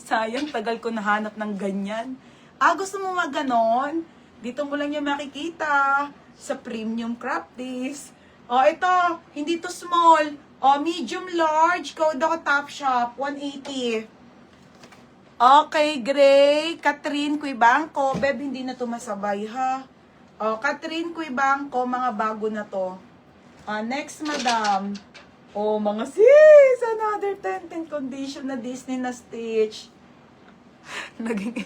Sayang, tagal ko nahanap ng ganyan. Gusto mo maganon? Dito mo lang yung makikita sa premium crop tees. Ito, hindi to small. Medium large. Code ako Topshop, 180. Okay, Gray. Catherine Cuibanco. Beb, hindi na to masabay, ha? Catherine Cuibanco, mga bago na to. Next, madam. Mga sis, another 10 condition na Disney na Stitch. Naging...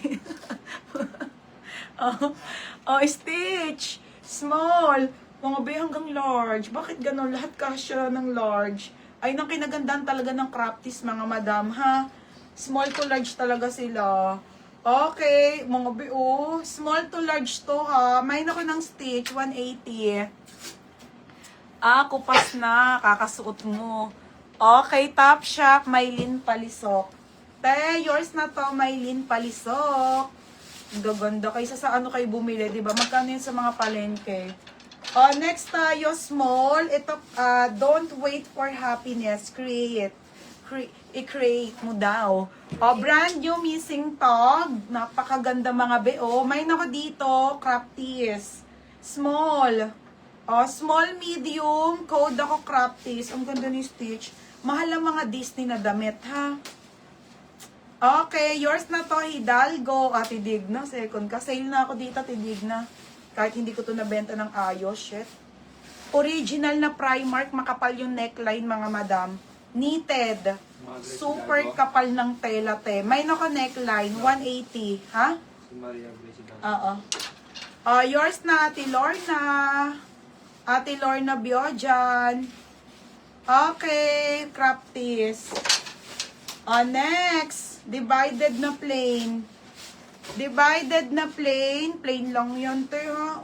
Stitch. Small. Mga bay hanggang large. Bakit ganon? Lahat kasya ng large. Ay, nang kinagandaan talaga ng crop tees, mga madam, ha? Small to large talaga sila. Okay, mga bay, small to large to, ha? May ako ng Stitch, 180. Kupas na. Kakasuot mo. Okay, Topshop. Maylin Palisok. Yours na to, Maylin Palisok. Gaganda. Kaysa sa ano kayo bumili, diba? Magkano yun sa mga palengke? Next tayo, small. Ito, don't wait for happiness. Create. I-create mo daw. Brand new missing tog. Napakaganda mga be. May nako dito, crop tees. Small. Small, medium, code ako crop tees. Ang ganda ni Stitch. Mahal ang mga Disney na damit, ha? Okay, yours na to, Hidalgo. Ate Digna, second ka. Sale na ako dito, Ate Digna. Kahit hindi ko to nabenta ng ayos, shit. Original na Primark, makapal yung neckline, mga madam. Knitted. Super kapal ng tela, te. May nako neckline, 180. Ha? Oo. Yours na, Ate Lorna. Ate Lorna Biojan. Okay, crop tees. Next, divided na plain. Divided na plain. Plain lang yun, te, ha?